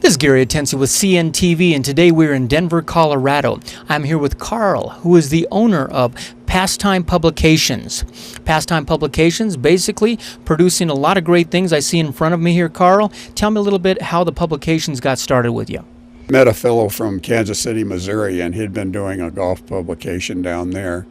This is Gary Atensi with CNTV, and today we're in Denver, Colorado. I'm here with Carl, who is the owner of Pastime Publications. Pastime Publications, basically producing a lot of great things I see in front of me here. Carl, tell me a little bit how the publications got started with you. Met a fellow from Kansas City, Missouri, and he'd been doing a golf publication down there.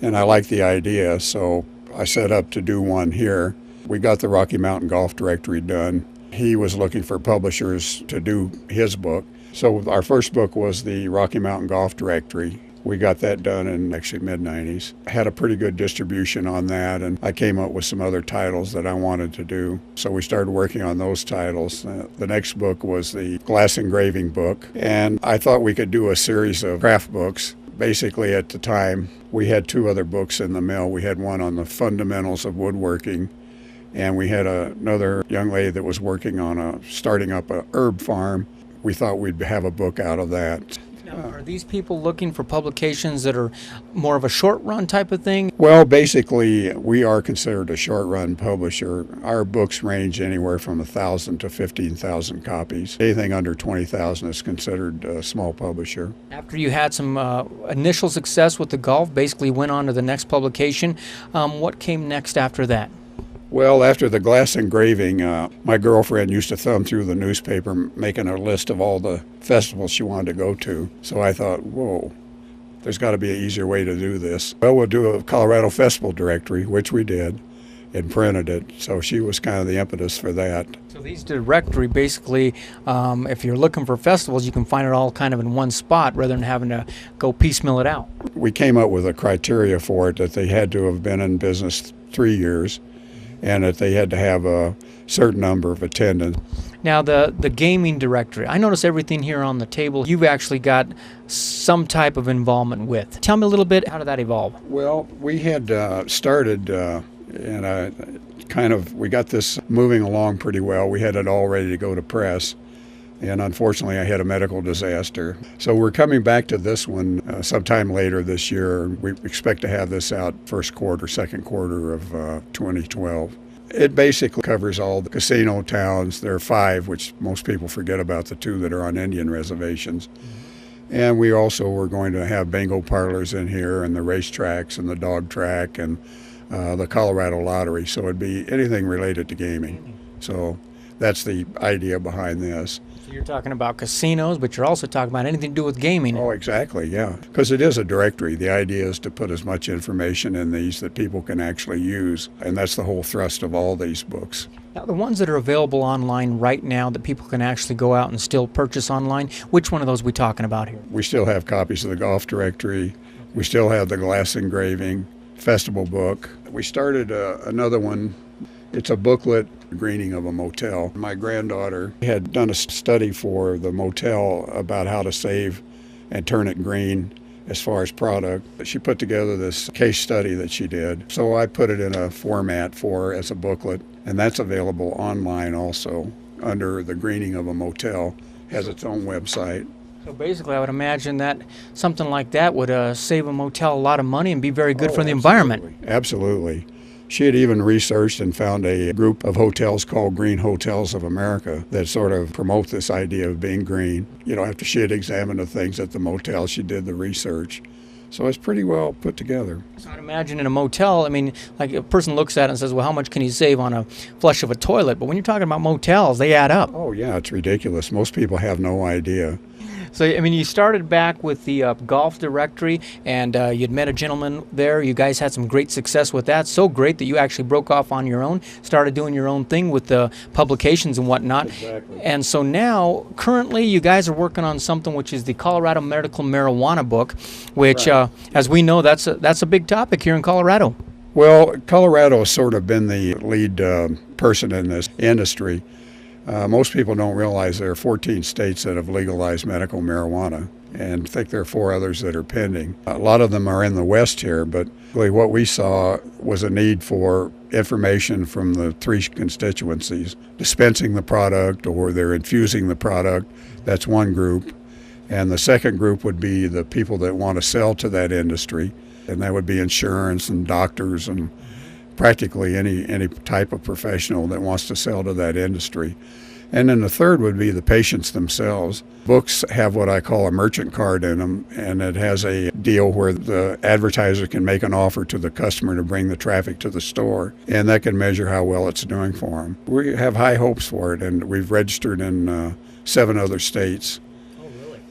And I liked the idea, so I set up to do one here. We got the Rocky Mountain Golf Directory done. He was looking for publishers to do his book. So our first book was the Rocky Mountain Golf Directory. We got that done in actually mid-90s. Had a pretty good distribution on that, and I came up with some other titles that I wanted to do. So we started working on those titles. The next book was the glass engraving book, and I thought we could do a series of craft books. Basically, at the time, we had two other books in the mill. We had one on the fundamentals of woodworking, and we had another young lady that was working on starting up a herb farm. We thought we'd have a book out of that. Now, are these people looking for publications that are more of a short-run type of thing? Well, basically, we are considered a short-run publisher. Our books range anywhere from 1,000 to 15,000 copies. Anything under 20,000 is considered a small publisher. After you had some initial success with the golf, basically went on to the next publication, what came next after that? Well, after the glass engraving, my girlfriend used to thumb through the newspaper making a list of all the festivals she wanted to go to. So I thought, whoa, there's got to be an easier way to do this. Well, we'll do a Colorado Festival Directory, which we did, and printed it. So she was kind of the impetus for that. So these directory, basically, if you're looking for festivals, you can find it all kind of in one spot rather than having to go piecemeal it out. We came up with a criteria for it that they had to have been in business 3 years, and that they had to have a certain number of attendance. Now, the gaming directory, I notice everything here on the table you've actually got some type of involvement with. Tell me a little bit, how did that evolve? Well, we had started, and we got this moving along pretty well. We had it all ready to go to press, and unfortunately I had a medical disaster. So we're coming back to this one sometime later this year. We expect to have this out second quarter of 2012. It basically covers all the casino towns. There are 5, which most people forget about, the 2 that are on Indian reservations. And we also were going to have bingo parlors in here, and the racetracks, and the dog track, and the Colorado Lottery. So it'd be anything related to gaming. So that's the idea behind this. So you're talking about casinos, but you're also talking about anything to do with gaming. Oh, exactly, yeah. Because it is a directory. The idea is to put as much information in these that people can actually use, and that's the whole thrust of all these books. Now, the ones that are available online right now that people can actually go out and still purchase online, which one of those are we talking about here? We still have copies of the golf directory. We still have the glass engraving festival book. We started another one. It's a booklet, Greening of a Motel. My granddaughter had done a study for the motel about how to save and turn it green as far as product. She put together this case study that she did. So I put it in a format for her as a booklet, and that's available online also under the Greening of a Motel. Has its own website. So basically, I would imagine that something like that would save a motel a lot of money and be very good for the environment. Absolutely. She had even researched and found a group of hotels called Green Hotels of America that sort of promote this idea of being green. After she had examined the things at the motel, she did the research. So it's pretty well put together. So I'd imagine in a motel, like a person looks at it and says, well, how much can you save on a flush of a toilet? But when you're talking about motels, they add up. Oh, yeah, it's ridiculous. Most people have no idea. So, you started back with the golf directory, and you'd met a gentleman there. You guys had some great success with that. So great that you actually broke off on your own, started doing your own thing with the publications and whatnot. Exactly. And so now, currently, you guys are working on something which is the Colorado Medical Marijuana book, which, right. As we know, that's a big topic here in Colorado. Well, Colorado has sort of been the lead person in this industry. Most people don't realize there are 14 states that have legalized medical marijuana, and I think there are 4 others that are pending. A lot of them are in the West here, but really what we saw was a need for information from the 3 constituencies. Dispensing the product, or they're infusing the product, that's one group. And the second group would be the people that want to sell to that industry, and that would be insurance and doctors and practically any type of professional that wants to sell to that industry. And then the third would be the patients themselves. Books have what I call a merchant card in them, and it has a deal where the advertiser can make an offer to the customer to bring the traffic to the store, and that can measure how well it's doing for them. We have high hopes for it, and we've registered in 7 other states.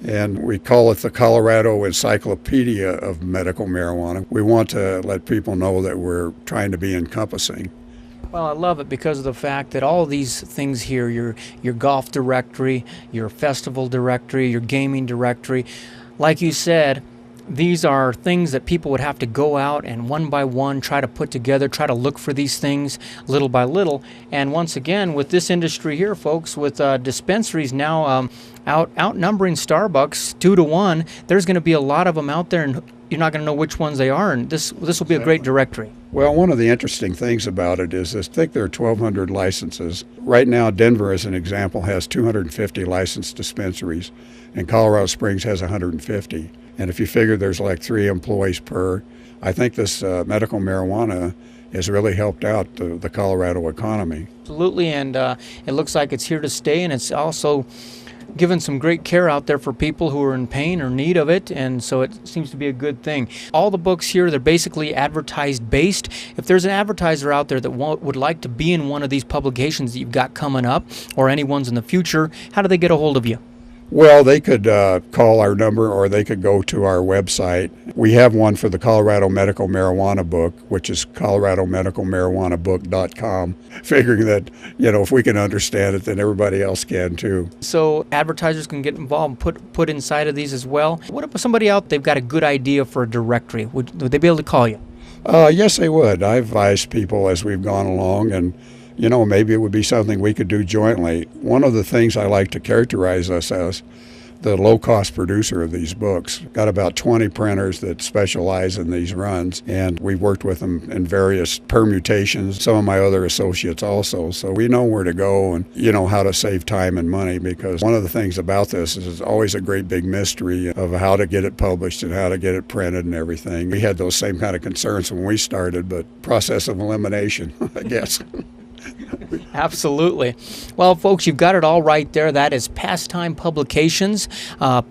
And we call it the Colorado Encyclopedia of Medical Marijuana. We want to let people know that we're trying to be encompassing. Well, I love it because of the fact that all these things here, your golf directory, your festival directory, your gaming directory, like you said, these are things that people would have to go out and one by one try to put together, try to look for these things little by little. And once again, with this industry here, folks, with dispensaries now outnumbering Starbucks 2 to 1, there's going to be a lot of them out there, and you're not going to know which ones they are. And this will be a great directory. Well, one of the interesting things about it is I think there are 1,200 licenses. Right now, Denver, as an example, has 250 licensed dispensaries, and Colorado Springs has 150. And if you figure there's like 3 employees per, I think this medical marijuana has really helped out the Colorado economy. Absolutely, and it looks like it's here to stay, and it's also given some great care out there for people who are in pain or need of it, and so it seems to be a good thing. All the books here, they're basically advertised based. If there's an advertiser out there that would like to be in one of these publications that you've got coming up, or any ones in the future, how do they get a hold of you? Well, they could call our number, or they could go to our website. We have one for the Colorado Medical Marijuana book, which is coloradomedicalmarijuanabook.com, figuring that, if we can understand it, then everybody else can too. So advertisers can get involved and put inside of these as well. What if somebody out, they've got a good idea for a directory? Would they be able to call you? Yes, they would. I've advised people as we've gone along, and maybe it would be something we could do jointly. One of the things I like to characterize us as the low-cost producer of these books. Got about 20 printers that specialize in these runs, and we've worked with them in various permutations, some of my other associates also. So we know where to go and how to save time and money, because one of the things about this is it's always a great big mystery of how to get it published and how to get it printed and everything. We had those same kind of concerns when we started, but process of elimination, I guess. Absolutely. Well, folks, you've got it all right there. That is Pastime Publications,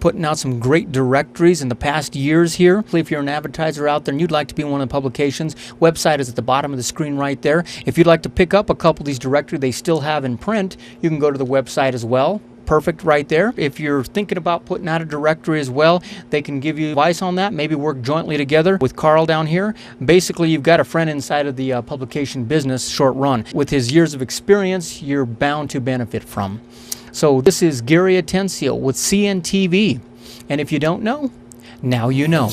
putting out some great directories in the past years here. If you're an advertiser out there and you'd like to be in one of the publications, website is at the bottom of the screen right there. If you'd like to pick up a couple of these directories they still have in print, you can go to the website as well. Perfect right there. If you're thinking about putting out a directory as well, they can give you advice on that, maybe work jointly together with Carl down here. Basically, you've got a friend inside of the publication business short run. With his years of experience, you're bound to benefit from. So this is Gary Atencio with CNTV. And if you don't know, now you know.